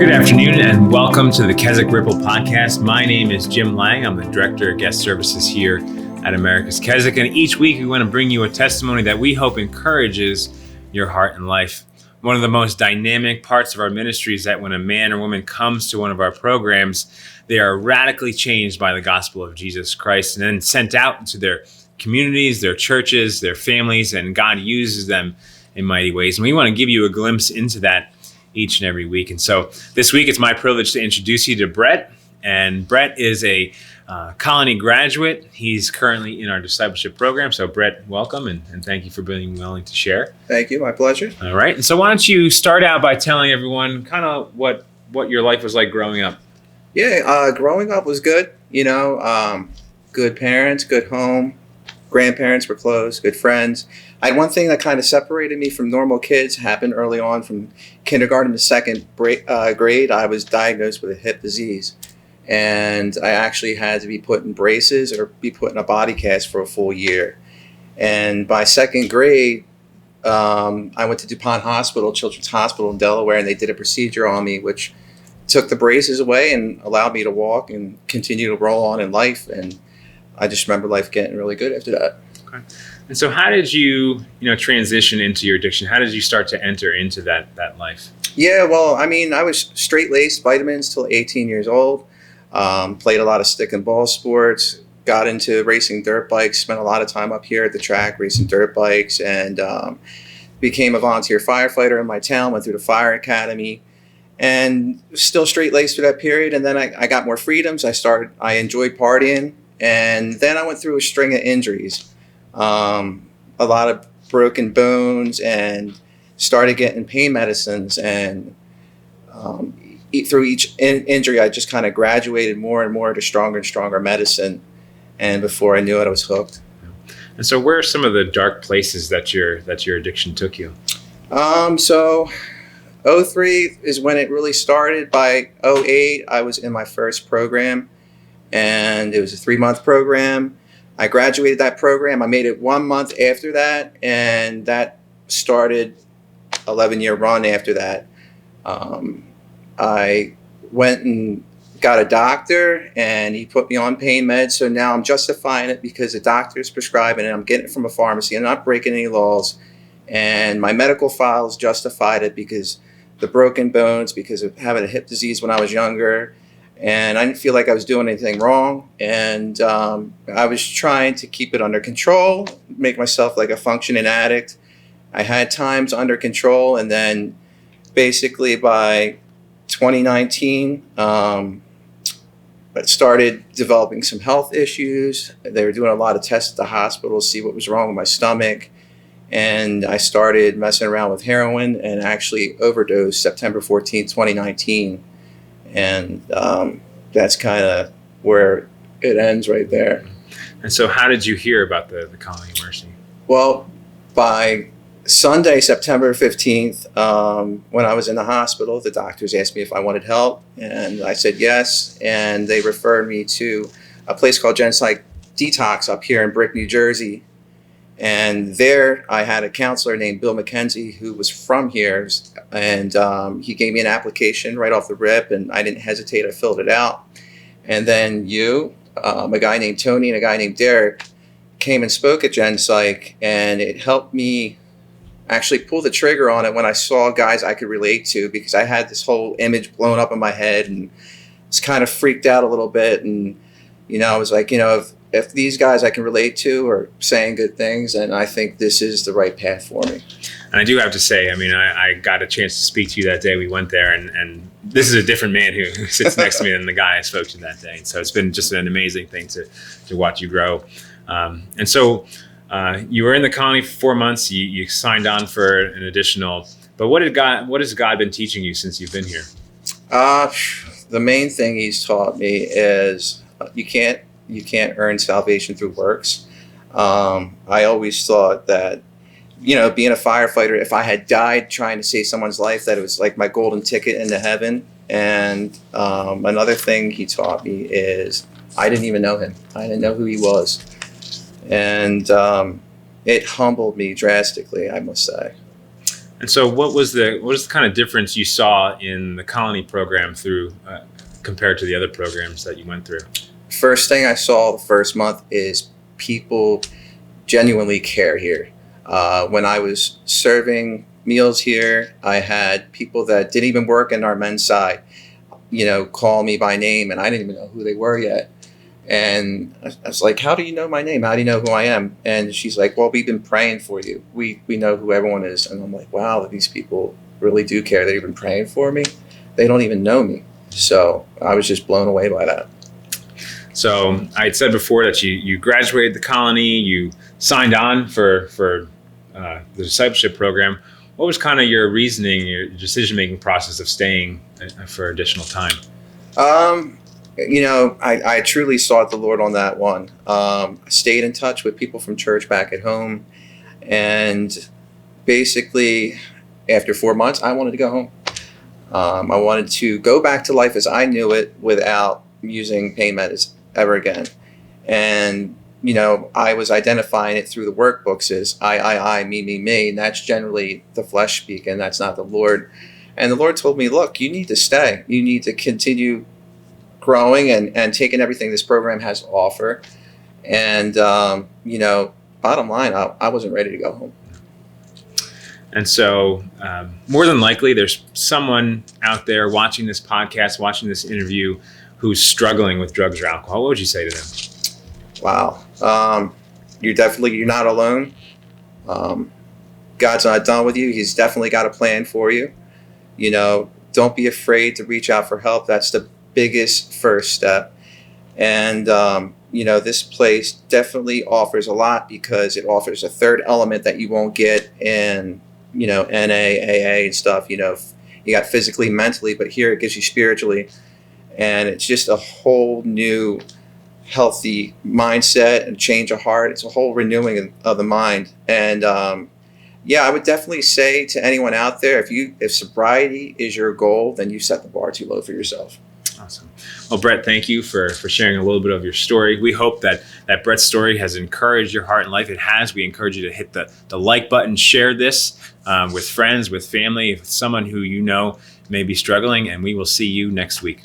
Good afternoon and welcome to the Keswick Ripple podcast. My name is Jim Lang. I'm the Director of Guest Services here at America's Keswick. And each week we want to bring you a testimony that we hope encourages your heart and life. One of the most dynamic parts of our ministry is that when a man or woman comes to one of our programs, they are radically changed by the gospel of Jesus Christ and then sent out into their communities, their churches, their families, and God uses them in mighty ways. And we want to give you a glimpse into that each and every week. And so this week, it's my privilege to introduce you to Brett. And Brett is a Colony graduate. He's currently in our discipleship program. So Brett, welcome, and thank you for being willing to share. Thank you. My pleasure. All right. And so why don't you start out by telling everyone kind of what your life was like growing up? Yeah, growing up was good. Good parents, good home. Grandparents were close, good friends. I had one thing that kind of separated me from normal kids happened early on from kindergarten to second grade. I was diagnosed with a hip disease, and I actually had to be put in braces or be put in a body cast for a full year. And by second grade, I went to DuPont Hospital, Children's Hospital in Delaware, and they did a procedure on me, which took the braces away and allowed me to walk and continue to roll on in life. And I just remember life getting really good after that. Okay. And so how did you transition into your addiction? How did you start to enter into that life? Yeah, well, I was straight-laced vitamins till 18 years old. Played a lot of stick and ball sports, got into racing dirt bikes, spent a lot of time up here at the track racing dirt bikes, and became a volunteer firefighter in my town, went through the fire academy, and still straight-laced through that period. And then I got more freedoms. I enjoyed partying. And then I went through a string of injuries, a lot of broken bones, and started getting pain medicines. And through each injury, I just kind of graduated more and more to stronger and stronger medicine. And before I knew it, I was hooked. And so where are some of the dark places that your addiction took you? So 2003 is when it really started. By 2008, I was in my first program. And it was a 3-month program. I graduated that program. I made it 1 month after that, and that started 11-year run after that. I went and got a doctor, and he put me on pain meds. So now I'm justifying it because the doctor's prescribing it. I'm getting it from a pharmacy. I'm not breaking any laws. And my medical files justified it because the broken bones, because of having a hip disease when I was younger. And I didn't feel like I was doing anything wrong. And I was trying to keep it under control, make myself like a functioning addict. I had times under control. And then basically by 2019, I started developing some health issues. They were doing a lot of tests at the hospital to see what was wrong with my stomach. And I started messing around with heroin and actually overdosed September 14th, 2019. And that's kind of where it ends right there. And so how did you hear about the Colony of Mercy? Well, by Sunday, September 15th, when I was in the hospital, the doctors asked me if I wanted help. And I said yes. And they referred me to a place called Genocide Detox up here in Brick, New Jersey. And there I had a counselor named Bill McKenzie who was from here, and he gave me an application right off the rip, and I didn't hesitate. I filled it out. And then a guy named Tony and a guy named Derek came and spoke at Gen Psych, and it helped me actually pull the trigger on it when I saw guys I could relate to, because I had this whole image blown up in my head and was kind of freaked out a little bit. And, I was like, if these guys I can relate to are saying good things, and I think this is the right path for me. And I do have to say, I got a chance to speak to you that day we went there, and this is a different man who sits next to me than the guy I spoke to that day. And so it's been just an amazing thing to watch you grow. And so you were in the colony for 4 months. You signed on for an additional. But what has God been teaching you since you've been here? The main thing He's taught me is you can't earn salvation through works. I always thought that, being a firefighter, if I had died trying to save someone's life, that it was like my golden ticket into heaven. And another thing He taught me is I didn't even know Him. I didn't know who He was. And it humbled me drastically, I must say. And so what was the kind of difference you saw in the colony program through compared to the other programs that you went through? First thing I saw the first month is people genuinely care here. When I was serving meals here, I had people that didn't even work in our men's side, call me by name, and I didn't even know who they were yet. And I was like, how do you know my name? How do you know who I am? And she's like, well, we've been praying for you. We know who everyone is. And I'm like, wow, these people really do care. They've been praying for me. They don't even know me. So I was just blown away by that. So I had said before that you graduated the colony, you signed on for the discipleship program. What was kind of your reasoning, your decision-making process of staying for additional time? I truly sought the Lord on that one. I stayed in touch with people from church back at home. And basically, after 4 months, I wanted to go home. I wanted to go back to life as I knew it without using pain meds ever again. And, I was identifying it through the workbooks as I, me. And that's generally the flesh speaking. That's not the Lord. And the Lord told me, look, you need to stay. You need to continue growing and taking everything this program has to offer. And, bottom line, I wasn't ready to go home. And so more than likely, there's someone out there watching this podcast, watching this interview, who's struggling with drugs or alcohol. What would you say to them? Wow. You're not alone. God's not done with you. He's definitely got a plan for you. Don't be afraid to reach out for help. That's the biggest first step. And, this place definitely offers a lot because it offers a third element that you won't get in, NA, AA and stuff. You got physically, mentally, but here it gives you spiritually. And it's just a whole new healthy mindset and change of heart. It's a whole renewing of the mind. And, I would definitely say to anyone out there, if sobriety is your goal, then you set the bar too low for yourself. Awesome. Well, Brett, thank you for sharing a little bit of your story. We hope that Brett's story has encouraged your heart and life. It has. We encourage you to hit the like button, share this with friends, with family, with someone who may be struggling, and we will see you next week.